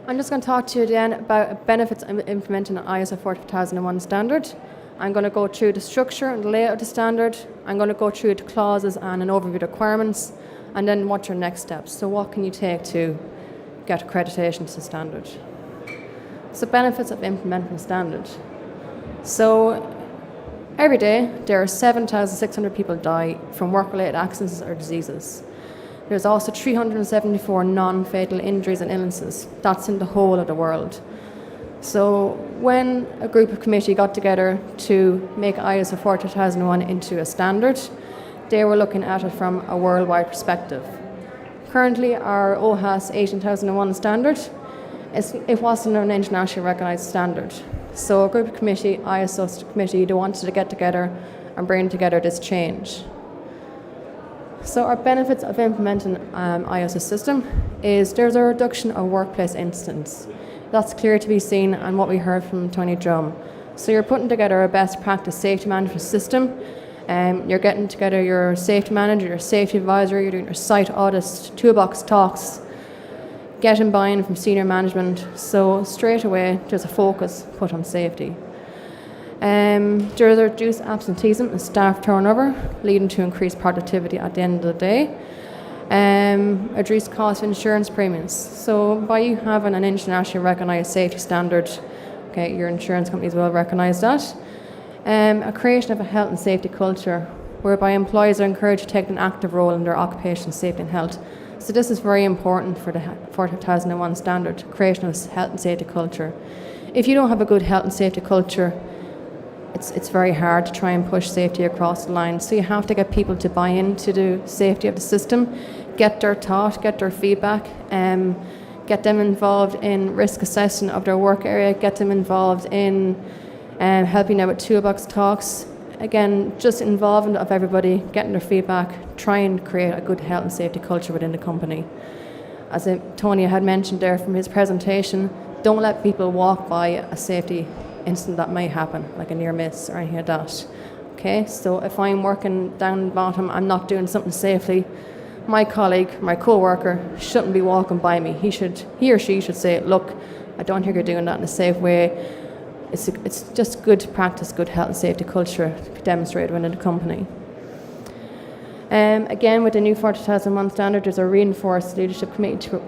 I'm just going to talk to you then about benefits of implementing an ISO 45001 standard. I'm going to go through the structure and the layout of the standard. I'm going to go through the clauses and an overview of the requirements, and then what's your next steps. So what can you take to get accreditation to the standard? So benefits of implementing a standard. So every day there are 7,600 people die from work-related accidents or diseases. There's also 374 non-fatal injuries and illnesses. That's in the whole of the world. So when a group of committee got together to make ISO 45001 into a standard, they were looking at it from a worldwide perspective. Currently, our OHS 18001 standard, it wasn't an internationally recognised standard. So a group of committee, ISO committee, they wanted to get together and bring together this change. So our benefits of implementing ISO system is there's a reduction of workplace incidents. That's clear to be seen and what we heard from Tony Drum. So you're putting together a best practice safety management system. You're getting together your safety manager, your safety advisor, you're doing your site audits, toolbox talks, getting buy-in from senior management. So straight away there's a focus put on safety. There's a reduced absenteeism and staff turnover, leading to increased productivity at the end of the day. Reduced cost of insurance premiums. So by you having an internationally recognised safety standard, okay, your insurance companies will recognise that. A creation of a health and safety culture, whereby employees are encouraged to take an active role in their occupational safety and health. So this is very important for the 45001 standard, creation of a health and safety culture. If you don't have a good health and safety culture, it's very hard to try and push safety across the line. So you have to get people to buy into the safety of the system, get their thought, get their feedback, get them involved in risk assessment of their work area, get them involved in helping out with toolbox talks. Again, just involvement of everybody, getting their feedback, try and create a good health and safety culture within the company. As Tony had mentioned there from his presentation, don't let people walk by a safety incident that may happen, like a near miss or anything like that. Okay, so if I'm working down the bottom, I'm not doing something safely, my colleague, my co-worker shouldn't be walking by me. He or she should say, look, I don't think you're doing that in a safe way. It's just good practice, good health and safety culture to be demonstrated within the company. Again, with the new 45001 standard, there's a reinforced leadership committee to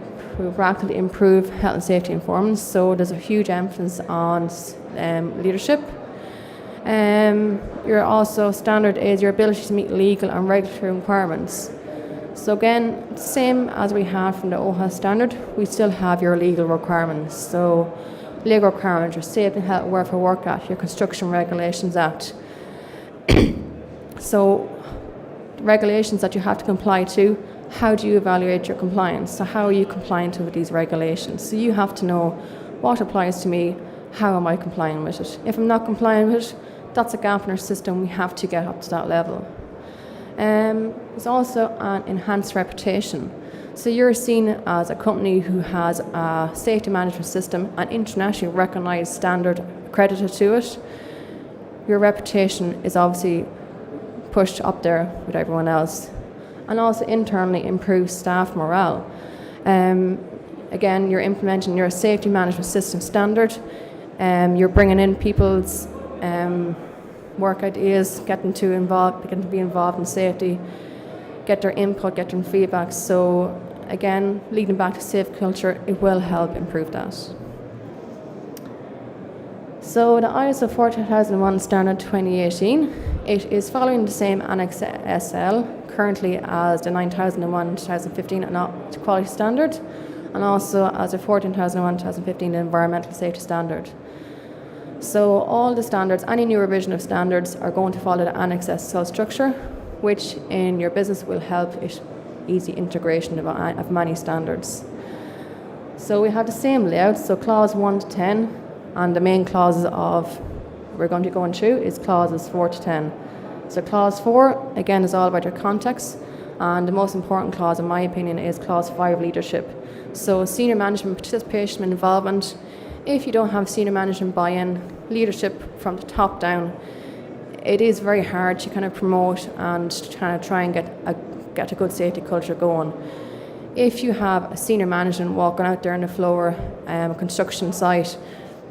practically improve health and safety performance. So there's a huge emphasis on leadership. Your also standard is your ability to meet legal and regulatory requirements. So again, same as we have from the OHS standard, we still have your legal requirements. So legal requirements, your Safety and Health and Welfare Work Act, your Construction Regulations Act. So regulations that you have to comply to, how do you evaluate your compliance? So how are you compliant with these regulations? So you have to know what applies to me, how am I complying with it? If I'm not complying with it, that's a gap in our system, we have to get up to that level. There's also an enhanced reputation. So you're seen as a company who has a safety management system, an internationally recognised standard accredited to it. Your reputation is obviously pushed up there with everyone else. And also internally improves staff morale. Again, you're implementing your safety management system standard. You're bringing in people's work ideas, getting to be involved in safety, get their input, get their feedback. So again, leading back to safe culture, it will help improve that. So the ISO 45001 standard 2018, it is following the same Annex SL currently as the 9001 2015 quality standard, and also as the 14001 2015 environmental safety standard. So all the standards, any new revision of standards are going to follow the Annex SL structure, which in your business will help it easy integration of many standards. So we have the same layout, so clause 1 to 10, and the main clauses of we're going to be going through is clauses 4 to 10. So clause 4, again, is all about your context, and the most important clause, in my opinion, is clause 5, leadership. So senior management participation and involvement. If you don't have senior management buy-in, leadership from the top down, it is very hard to kind of promote and kind of try and get a good safety culture going. if you have a senior management walking out there on the floor, a construction site,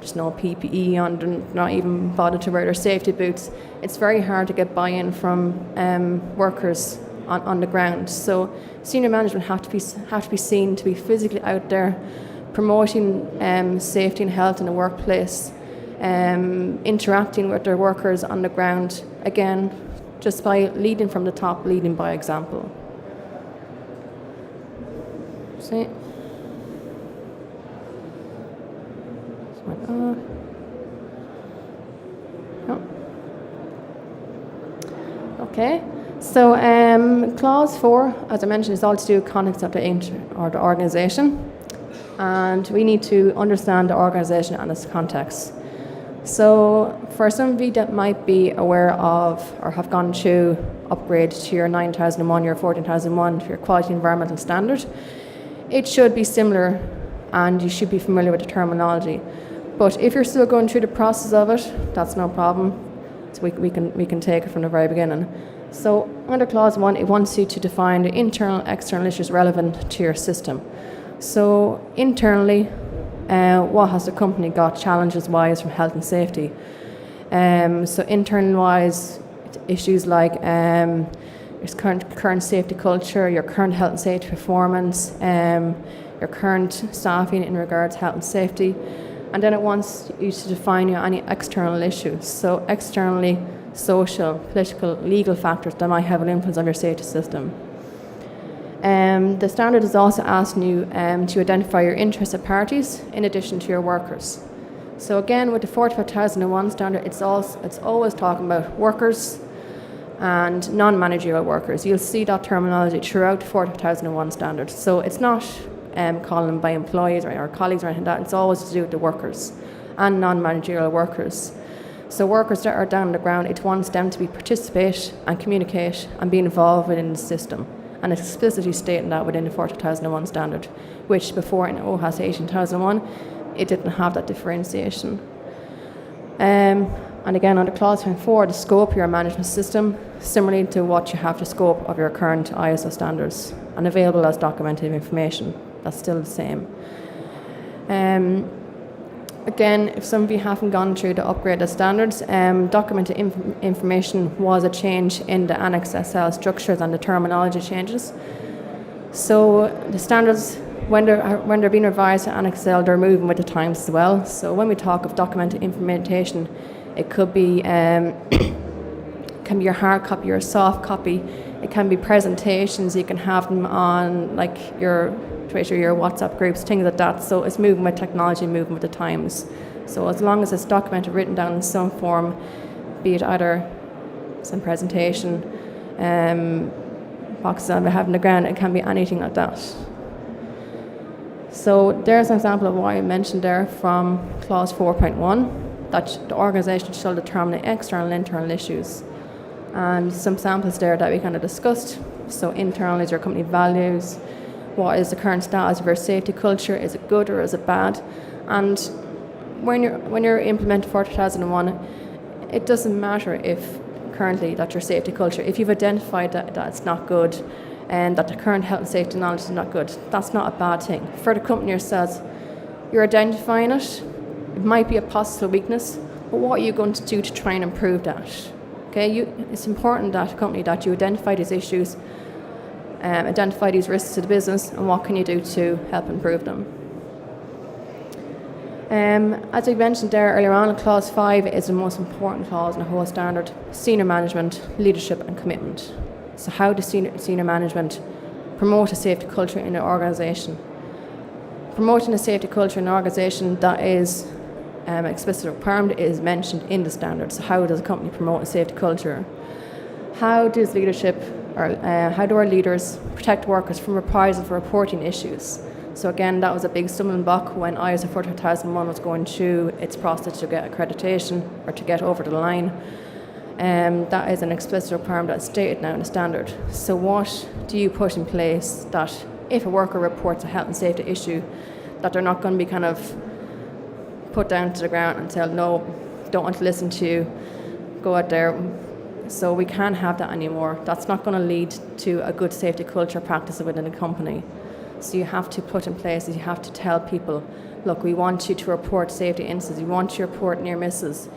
there's no PPE on, they're not even bothered to wear their safety boots, it's very hard to get buy-in from workers on the ground. So senior management have to be seen to be physically out there promoting safety and health in the workplace, interacting with their workers on the ground, again, just by leading from the top, leading by example. See? Okay, so clause 4, as I mentioned, is all to do with context of the organisation, and we need to understand the organisation and its context. So for some of you that might be aware of or have gone through upgrade to your 9001, your 14001, your quality environmental standard, it should be similar and you should be familiar with the terminology. But if you're still going through the process of it, that's no problem. So we can take it from the very beginning. So under clause 1, it wants you to define the internal, external issues relevant to your system. So internally, what has the company got challenges-wise from health and safety? So internal-wise, issues like your current safety culture, your current health and safety performance, your current staffing in regards to health and safety. And then it wants you to define any external issues. So externally, social, political, legal factors that might have an influence on your safety system. The standard is also asking you to identify your interested parties in addition to your workers. So again, with the 45001 standard, it's always talking about workers and non-managerial workers. You'll see that terminology throughout the 45001 standard. So it's not calling them by employees or colleagues or anything like that. It's always to do with the workers and non-managerial workers. So workers that are down on the ground, it wants them to participate and communicate and be involved within the system. And it's explicitly stating that within the 45001 standard, which before in OHS 18001, it didn't have that differentiation. And again, under clause 4, the scope of your management system, similarly to what you have the scope of your current ISO standards and available as documented information. That's still the same. Again, if some of you haven't gone through the upgraded standards, documented information was a change in the Annex SL structures and the terminology changes. So the standards, when they're being revised to Annex SL, they're moving with the times as well. So when we talk of documented implementation, it could be can be your hard copy, your soft copy. It can be presentations. You can have them on like your Twitter, your WhatsApp groups, things like that. So it's moving with technology, moving with the times. So as long as it's documented, written down in some form, be it either some presentation, boxes on behalf of the ground, it can be anything like that. So there's an example of what I mentioned there from clause 4.1, that the organisation shall determine the external and internal issues. And some samples there that we kind of discussed. So internal is your company values. What is the current status of your safety culture? Is it good or is it bad? And when you're implementing 45001, it doesn't matter if currently that your safety culture, if you've identified that it's not good and that the current health and safety knowledge is not good, that's not a bad thing. For the company yourselves, you're identifying it. It might be a possible weakness, but what are you going to do to try and improve that? Okay, it's important that company that you identify these issues, identify these risks to the business, and what can you do to help improve them. As I mentioned there earlier on, clause 5 is the most important clause in the whole standard: senior management, leadership and commitment. So how does senior management promote a safety culture in the organisation? Promoting a safety culture in an organisation that is explicit requirement is mentioned in the standard. So how does a company promote a safety culture? How does leadership, or how do our leaders protect workers from reprisal for reporting issues? So again, that was a big stumbling block when ISO 45001 was going through its process to get accreditation or to get over the line. That is an explicit requirement that's stated now in the standard. So what do you put in place that if a worker reports a health and safety issue, that they're not going to be kind of put down to the ground and tell, no, don't want to listen to you, go out there. So we can't have that anymore. That's not going to lead to a good safety culture practice within a company. So you have to put in place, you have to tell people, look, we want you to report safety incidents, we want you to report near misses.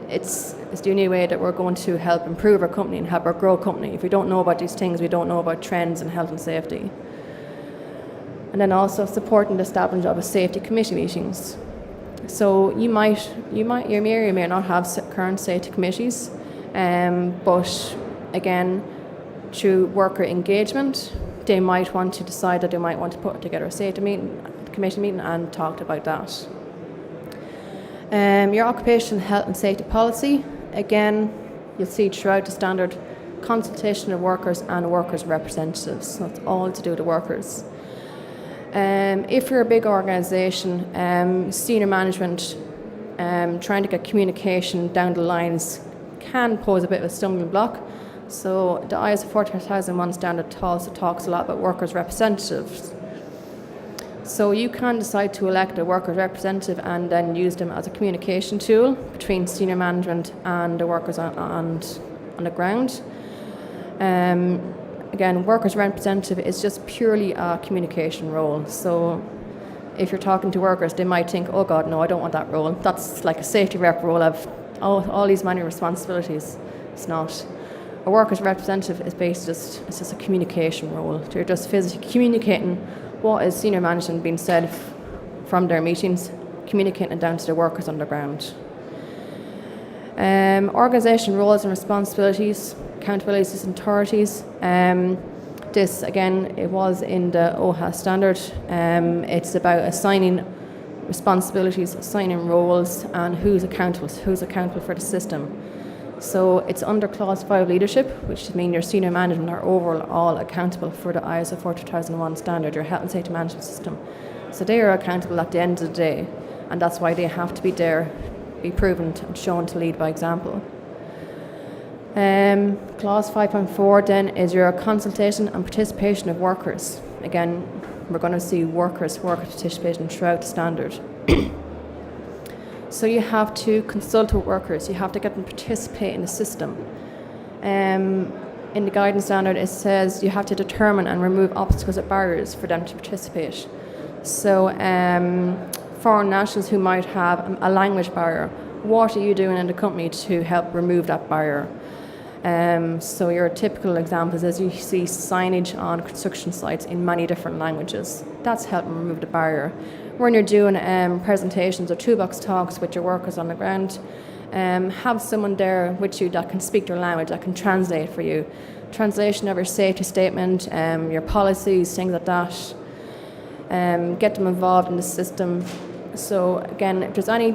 It's the only way that we're going to help improve our company and help our grow company. If we don't know about these things, we don't know about trends in health and safety. And then also supporting the establishment of a safety committee meetings. So you may or may not have current safety committees, but again, through worker engagement, they might want to decide that they might want to put together a safety committee meeting and talk about that. Your occupational health and safety policy, again, you'll see throughout the standard consultation of workers and workers' representatives. So it's all to do with the workers. If you're a big organisation, senior management trying to get communication down the lines can pose a bit of a stumbling block. So the ISO 45001 standard also talks a lot about workers' representatives. So you can decide to elect a workers' representative and then use them as a communication tool between senior management and the workers on the ground. Again, workers' representative is just purely a communication role. So if you're talking to workers, they might think, oh God, no, I don't want that role. That's like a safety rep role of all these many responsibilities. It's not. A workers' representative is it's just a communication role. They're just physically communicating what is senior management being said from their meetings, communicating it down to the workers on the ground. Organisation roles and responsibilities, accountabilities and authorities. This, again, it was in the OHS standard. It's about assigning responsibilities, assigning roles, and who's accountable for the system. So it's under Clause 5 leadership, which means your senior management are overall accountable for the ISO 45001 standard, your health and safety management system. So they are accountable at the end of the day, and that's why they have to be there, be proven and shown to lead by example. Clause 5.4 then is your consultation and participation of workers. Again, we're going to see worker participation throughout the standard. So you have to consult with workers, you have to get them to participate in the system. In the guidance standard it says you have to determine and remove obstacles or barriers for them to participate. So foreign nationals who might have a language barrier, what are you doing in the company to help remove that barrier? So your typical examples is you see signage on construction sites in many different languages. That's helping remove the barrier. When you're doing presentations or toolbox talks with your workers on the ground, have someone there with you that can speak their language, that can translate for you. Translation of your safety statement, your policies, things like that. Get them involved in the system. So again, if there's any,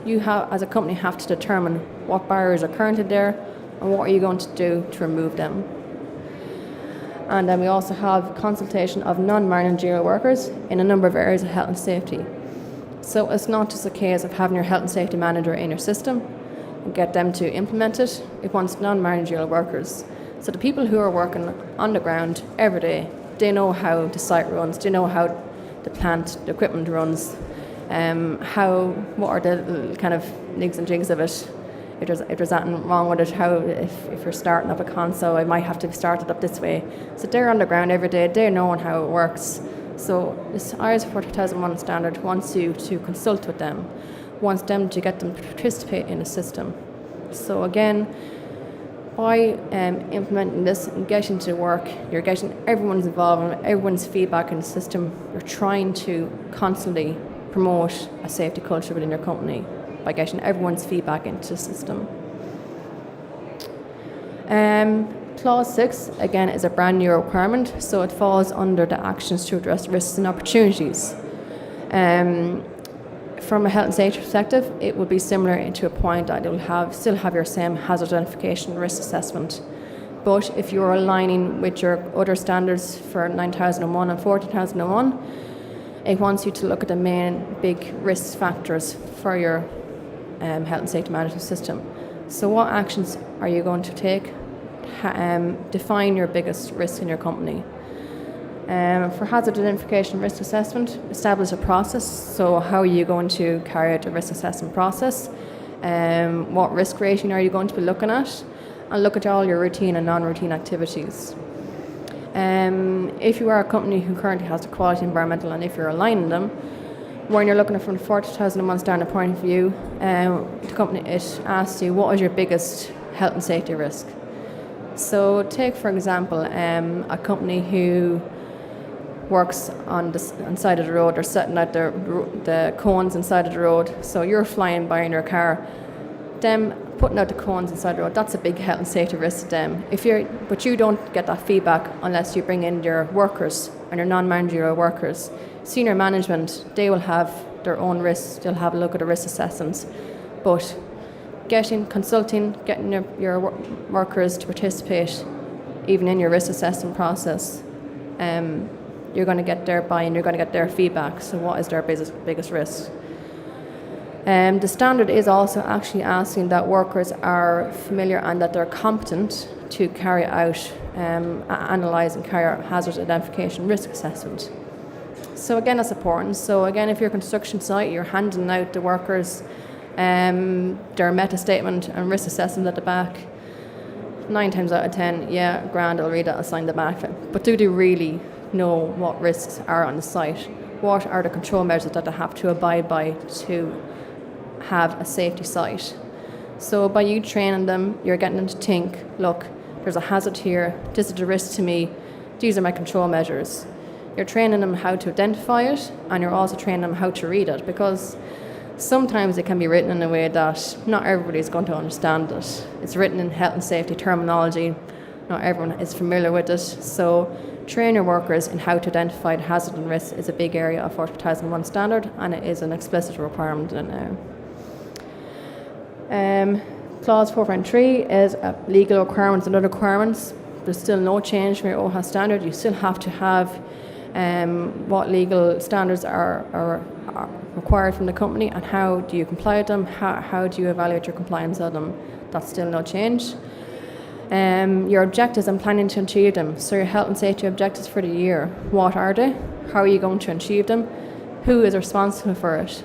you have as a company have to determine what barriers are currently there and what are you going to do to remove them. And then we also have consultation of non-managerial workers in a number of areas of health and safety. So it's not just a case of having your health and safety manager in your system and get them to implement it. It wants non-managerial workers. So the people who are working on the ground every day, they know how the site runs, they know how the plant, the equipment runs, what are the kind of nigs and jigs of it. If there's anything wrong with it, if you're starting up a console, I might have to start it up this way. So they're on the ground every day, they're knowing how it works. So this ISO 45001 standard wants you to consult with them, wants them to get them to participate in the system. So again, by implementing this and getting to work, you're getting everyone's involvement, everyone's feedback in the system. You're trying to constantly promote a safety culture within your company by getting everyone's feedback into the system. Clause 6, again, is a brand new requirement, so it falls under the actions to address risks and opportunities. From a health and safety perspective, it will be similar to a point that it will still have your same hazard identification risk assessment. But if you're aligning with your other standards for 9001 and 14001, it wants you to look at the main big risk factors for your health and safety management system. So what actions are you going to take? Define your biggest risk in your company. For hazard identification risk assessment, establish a process. So how are you going to carry out a risk assessment process? What risk rating are you going to be looking at? And look at all your routine and non-routine activities. If you are a company who currently has the quality environmental, and if you're aligning them, when you're looking at it from the 40,001 standard point of view, the company, it asks you, what is your biggest health and safety risk? So take, for example, a company who works on the side of the road, or setting out the cones inside of the road. So you're flying by in your car, them putting out the cones inside the road, that's a big health and safety risk to them. But you don't get that feedback unless you bring in your workers and your non-managerial workers. Senior management, they will have their own risks, they'll have a look at the risk assessments. But getting your workers to participate even in your risk assessment process, you're going to get their buy-in, you're going to get their feedback. So what is their biggest risk? The standard is also actually asking that workers are familiar and that they're competent to carry out, analyse and carry out hazard identification risk assessment. So again, that's important. So again, if you're a construction site, you're handing out the workers their meta statement and risk assessment at the back. 9 times out of 10, yeah, grand, I'll read it, I'll sign the back. But do they really know what risks are on the site? What are the control measures that they have to abide by to have a safety site? So by you training them, you're getting them to think, look, there's a hazard here, this is the risk to me, these are my control measures. You're training them how to identify it, and you're also training them how to read it, because sometimes it can be written in a way that not everybody's going to understand it. It's written in health and safety terminology, not everyone is familiar with it. So train your workers in how to identify the hazard and risk is a big area of 40,001 standard, and it is an explicit requirement in now. Clause 4.3 is legal requirements and other requirements. There's still no change from your OHA standard. You still have to have what legal standards are required from the company, and how do you comply with them, how do you evaluate your compliance of them. That's still no change. Your objectives and planning to achieve them. So your health and safety objectives for the year, what are they? How are you going to achieve them? Who is responsible for it?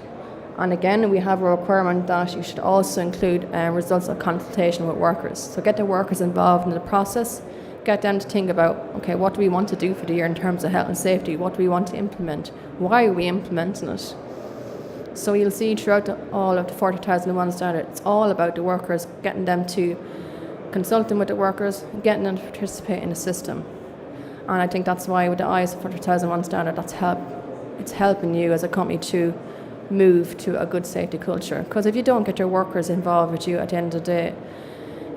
And again, we have a requirement that you should also include results of consultation with workers. So get the workers involved in the process, get them to think about, okay, what do we want to do for the year in terms of health and safety? What do we want to implement? Why are we implementing it? So you'll see throughout all of the 40,001 standard, it's all about the workers, getting them to consulting with the workers, getting them to participate in the system. And I think that's why with the ISO 40,001 standard, it's helping you as a company to move to a good safety culture. Because if you don't get your workers involved with you at the end of the day,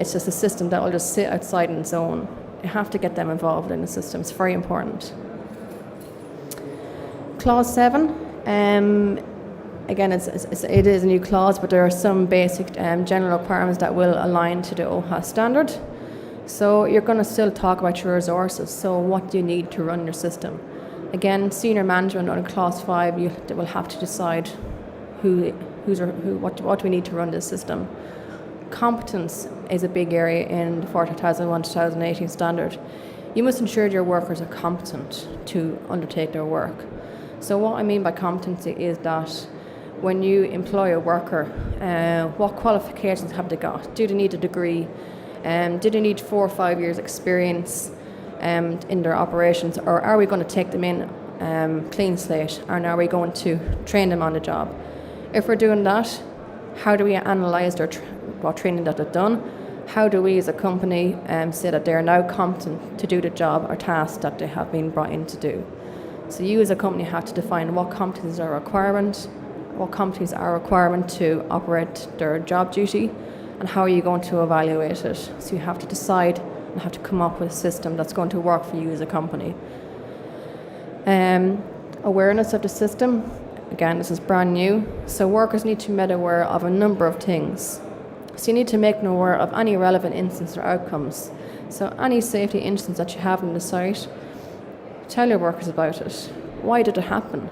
it's just a system that will just sit outside on its own. You have to get them involved in the system. It's very important. Clause 7. Again, it is a new clause, but there are some basic general requirements that will align to the OHA standard. So you're going to still talk about your resources. So what do you need to run your system? Again, senior management on clause 5, you will have to decide what do we need to run this system. Competence is a big area in the 40,001-2018 standard. You must ensure your workers are competent to undertake their work. So what I mean by competency is that when you employ a worker, what qualifications have they got? Do they need a degree? Do they need 4 or 5 years experience in their operations, or are we going to take them in clean slate, and are we going to train them on the job? If we're doing that, how do we analyse what training that they've done? How do we as a company say that they're now competent to do the job or task that they have been brought in to do? So you as a company have to define what competencies are requirement to operate their job duty, and how are you going to evaluate it. So you have to decide and have to come up with a system that's going to work for you as a company. Awareness of the system. Again, this is brand new. So workers need to be made aware of a number of things. So you need to make them aware of any relevant incidents or outcomes. So any safety incidents that you have on the site, tell your workers about it. Why did it happen?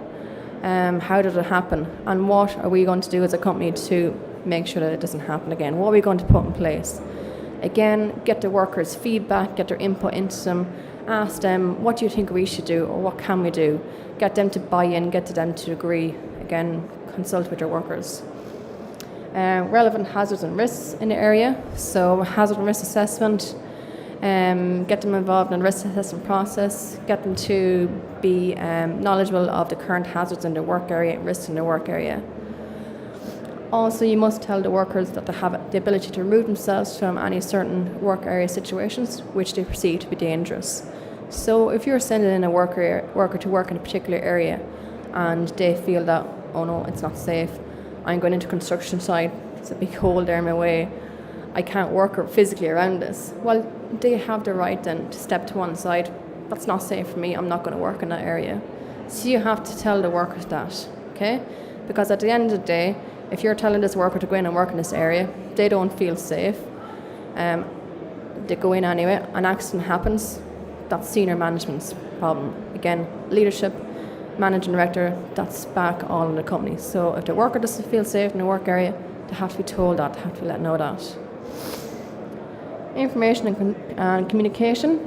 How did it happen? And what are we going to do as a company to make sure that it doesn't happen again? What are we going to put in place? Again, get the workers' feedback, get their input into them, ask them, what do you think we should do, or what can we do? Get them to buy in, get them to agree. Again, consult with your workers. Relevant hazards and risks in the area. So hazard and risk assessment. get them involved in the risk assessment process, get them to be knowledgeable of the current hazards in their work area, risks in their work area. Also, you must tell the workers that they have the ability to remove themselves from any certain work area situations which they perceive to be dangerous. So if you're sending in a worker to work in a particular area and they feel that, oh no, it's not safe, I'm going into construction site, it's a big hole there in my way, I can't work physically around this. Well, they have the right then to step to one side. That's not safe for me, I'm not going to work in that area. So you have to tell the workers that, okay? Because at the end of the day, if you're telling this worker to go in and work in this area, they don't feel safe, they go in anyway, an accident happens, that's senior management's problem. Again, leadership, managing director, that's back all in the company. So if the worker doesn't feel safe in the work area, they have to be told that, they have to be let know that. Information and communication.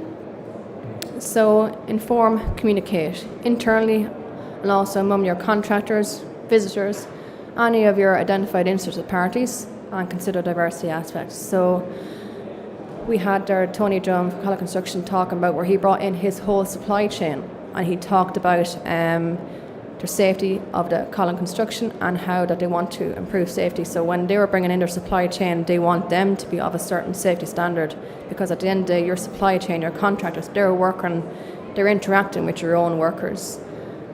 So inform, communicate internally and also among your contractors, visitors, any of your identified interested parties, and consider diversity aspects. So we had there Tony Drum from Colin Construction talking about where he brought in his whole supply chain, and he talked about the safety of the Colin Construction and how that they want to improve safety. So when they were bringing in their supply chain, they want them to be of a certain safety standard, because at the end of the day, your supply chain, your contractors, they're interacting with your own workers.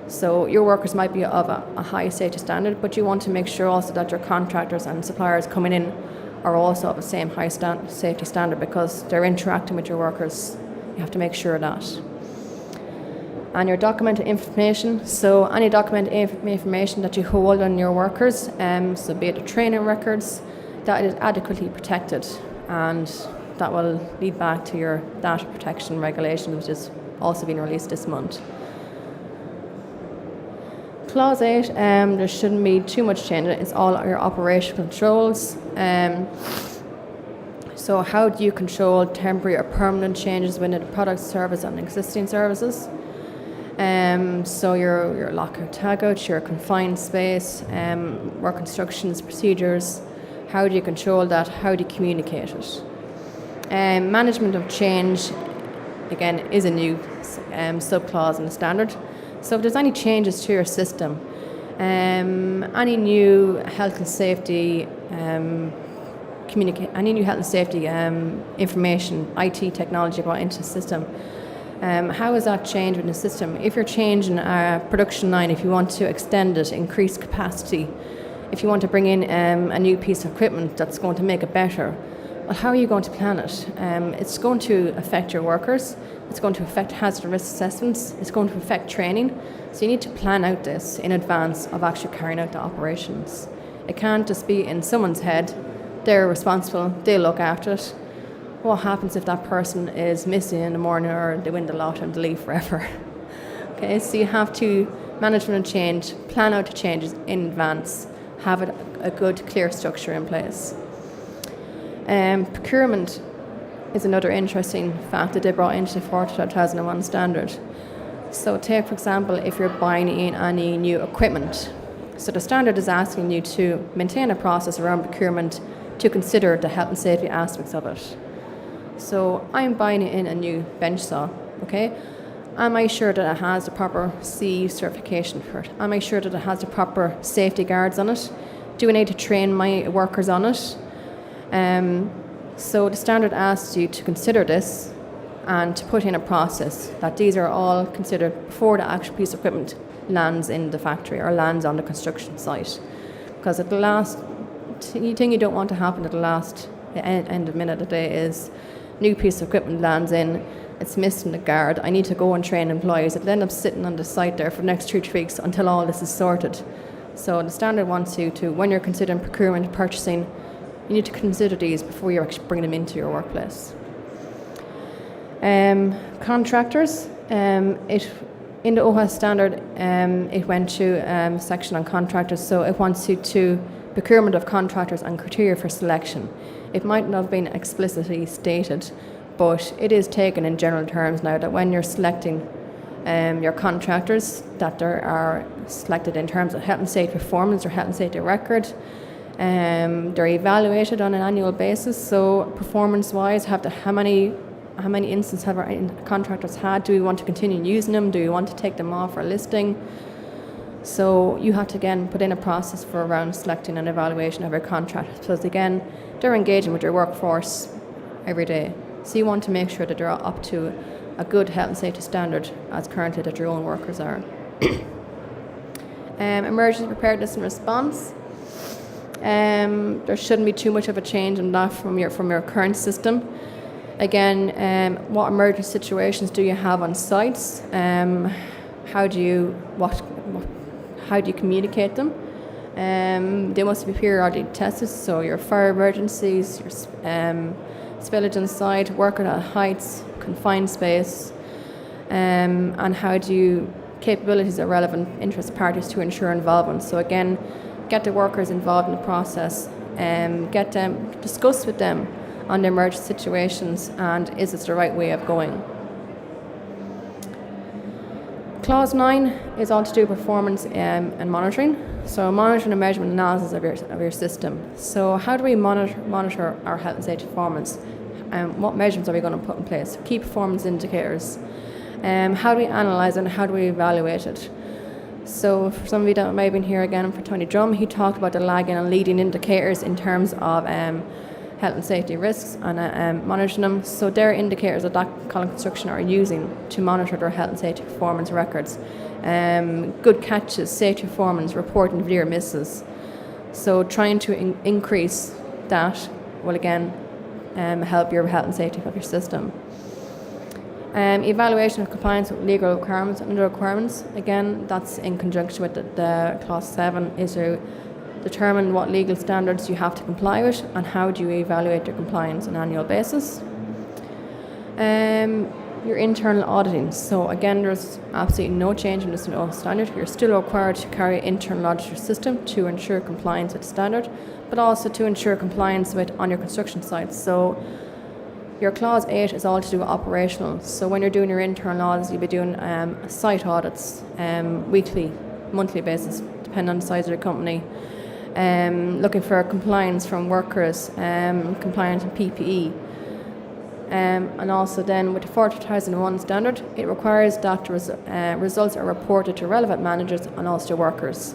So your workers might be of a high safety standard, but you want to make sure also that your contractors and suppliers coming in are also of the same high safety standard, because they're interacting with your workers. You have to make sure of that. And your documented information, so any documented information that you hold on your workers, so be it the training records, that is adequately protected, and that will lead back to your data protection regulation, which is also being released this month. Clause 8, there shouldn't be too much change. It's all your operational controls. So how do you control temporary or permanent changes within the product, service and existing services? So your lockout, tagout, your confined space, work instructions, procedures. How do you control that? How do you communicate it? Management of change, again, is a new subclause in the standard. So if there's any changes to your system, any new health and safety information, IT technology brought into the system, how is that changed in the system? If you're changing a production line, if you want to extend it, increase capacity, if you want to bring in a new piece of equipment that's going to make it better, well, how are you going to plan it? It's going to affect your workers. It's going to affect hazard risk assessments. It's going to affect training. So you need to plan out this in advance of actually carrying out the operations. It can't just be in someone's head. They're responsible. They look after it. What happens if that person is missing in the morning, or they win the lotto and they leave forever? Okay, so you have to management and change, plan out the changes in advance, have a good, clear structure in place. Procurement is another interesting fact that they brought into the 2001 standard. So take, for example, if you're buying in any new equipment. So the standard is asking you to maintain a process around procurement to consider the health and safety aspects of it. So I'm buying in a new bench saw, okay? Am I sure that it has the proper CE certification for it? Am I sure that it has the proper safety guards on it? Do I need to train my workers on it? So the standard asks you to consider this and to put in a process that these are all considered before the actual piece of equipment lands in the factory or lands on the construction site. Because at the last thing you don't want to happen at the end of the minute of the day is new piece of equipment lands in, it's missing the guard, I need to go and train employees. It'll end up sitting on the site there for the next 2 to 3 weeks until all this is sorted. So the standard wants you to, when you're considering procurement, purchasing, you need to consider these before you actually bring them into your workplace. Contractors, in the OHS standard, it went to a section on contractors, so it wants you to procurement of contractors and criteria for selection. It might not have been explicitly stated, but it is taken in general terms now that when you're selecting your contractors, that they are selected in terms of health and safety performance or health and safety record. They're evaluated on an annual basis, so performance-wise, how many how many instances have our contractors had? Do we want to continue using them? Do we want to take them off our listing? So you have to, again, put in a process for around selecting and evaluation of your contract. Because, again, they're engaging with your workforce every day. So you want to make sure that they're up to a good health and safety standard as currently that your own workers are. Emergency preparedness and response. There shouldn't be too much of a change in that from your current system. Again, what emergency situations do you have on sites? How do you communicate them? They must be periodically tested. So your fire emergencies, your spillage on site, working at heights, confined space, and how do you capabilities of relevant interest parties to ensure involvement. So again, get the workers involved in the process, get them, discuss with them on the emergency situations and is this the right way of going. Clause 9 is all to do with performance and monitoring. So monitoring and measurement analysis of your system. So how do we monitor our health and safety performance? What measurements are we going to put in place? Key performance indicators. How do we analyse it and how do we evaluate it? So for some of you that may have been here again for Tony Drum, he talked about the lagging and leading indicators in terms of health and safety risks and monitoring them. So they're indicators that Colin Construction are using to monitor their health and safety performance records. Good catches, safety performance, reporting of near misses. So trying to increase that will again help your health and safety of your system. Evaluation of compliance with legal requirements and other requirements. Again, that's in conjunction with the Clause 7 is to determine what legal standards you have to comply with and how do you evaluate your compliance on an annual basis. Your internal auditing. So again, there's absolutely no change in this standard. You're still required to carry internal audit your system to ensure compliance with the standard, but also to ensure compliance with on your construction sites. So your Clause 8 is all to do with operational. So when you're doing your internal audits, you'll be doing site audits weekly, monthly basis, depending on the size of your company. Looking for compliance from workers, compliance with PPE. And also then with the 40,001 standard, it requires that the results are reported to relevant managers and also to workers.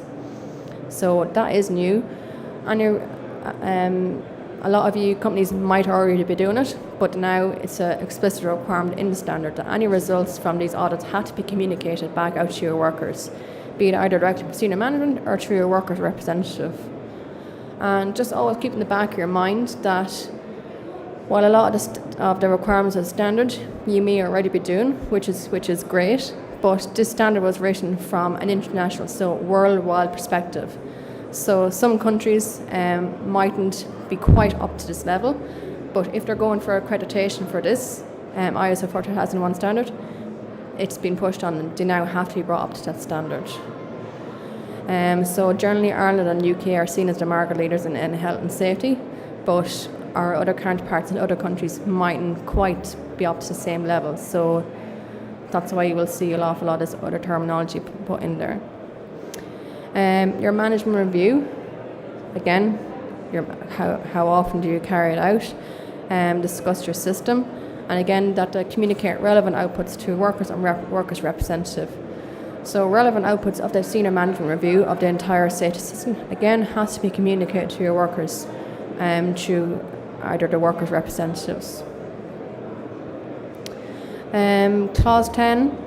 So that is new. And a lot of you companies might already be doing it, but now it's an explicit requirement in the standard that any results from these audits have to be communicated back out to your workers, be it either directly from senior management or through your workers' representative. And just always keep in the back of your mind that while a lot of the requirements of the standard you may already be doing, which is great, but this standard was written from an international, so worldwide perspective. So some countries mightn't be quite up to this level, but if they're going for accreditation for this ISO 45001 standard, it's been pushed on and they now have to be brought up to that standard. So generally Ireland and UK are seen as the market leaders in health and safety, but our other counterparts in other countries mightn't quite be up to the same level. So that's why you will see an awful lot of this other terminology put in there. Your management review, again, how often do you carry it out? Discuss your system, and again that communicate relevant outputs to workers and workers' representative. So relevant outputs of the senior management review of the entire safety system again has to be communicated to your workers through either the workers' representatives. Clause 10.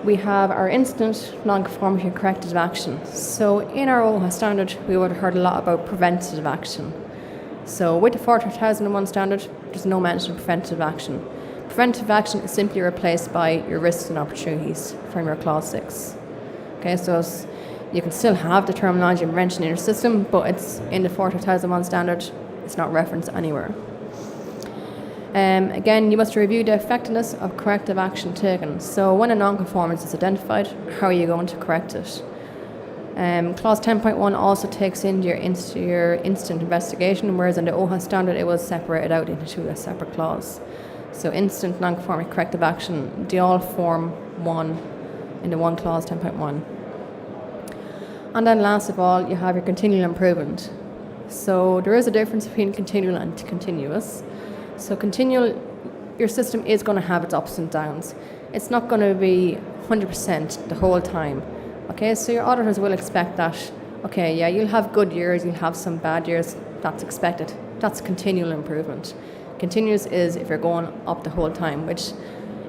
We have our instant non-conformity and corrective action. So in our OHA standard, we would have heard a lot about preventative action. So with the 40,001 standard, there's no mention of preventative action. Preventative action is simply replaced by your risks and opportunities from your Clause 6. Okay, so you can still have the terminology mentioned in your system, but it's in the 40,001 standard, it's not referenced anywhere. Again, you must review the effectiveness of corrective action taken. So when a non-conformance is identified, how are you going to correct it? Clause 10.1 also takes into your instant investigation, whereas in the OHA standard it was separated out into a separate clause. So instant non-conformity corrective action, they all form one in the one clause 10.1. And then last of all, you have your continual improvement. So there is a difference between continual and continuous. So continual your system is going to have its ups and downs. It's not going to be 100% the whole time. Okay, so your auditors will expect that. Okay, yeah, you'll have good years, you'll have some bad years. That's expected. That's continual improvement. Continuous is if you're going up the whole time, which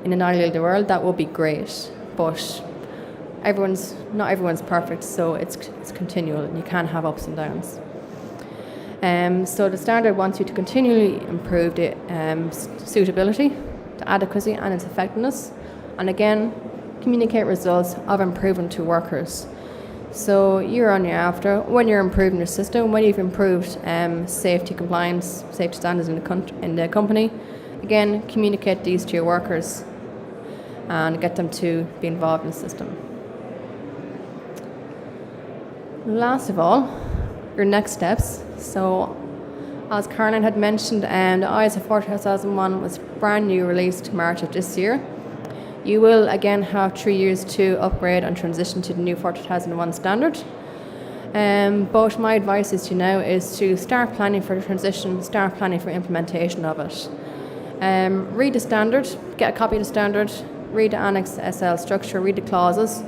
in an ideal world that would be great, but not everyone's perfect, so it's continual and you can have ups and downs. So the standard wants you to continually improve the suitability, the adequacy and its effectiveness, and again communicate results of improvement to workers. So year on year after, when you're improving your system, when you've improved safety compliance, safety standards in the company, again communicate these to your workers and get them to be involved in the system. Last of all, your next steps. So as Caroline had mentioned, the ISO 45001 was brand new, released March of this year. You will again have 3 years to upgrade and transition to the new 45001 standard. But my advice is to start planning for the transition, start planning for implementation of it. Read the standard, get a copy of the standard, read the Annex SL structure, read the clauses.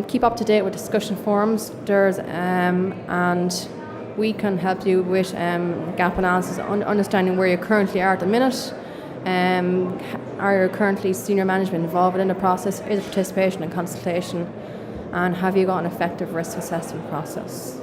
Keep up to date with discussion forums. And we can help you with gap analysis, understanding where you currently are at the minute. Are you currently senior management involved in the process? Is there participation in consultation? And have you got an effective risk assessment process?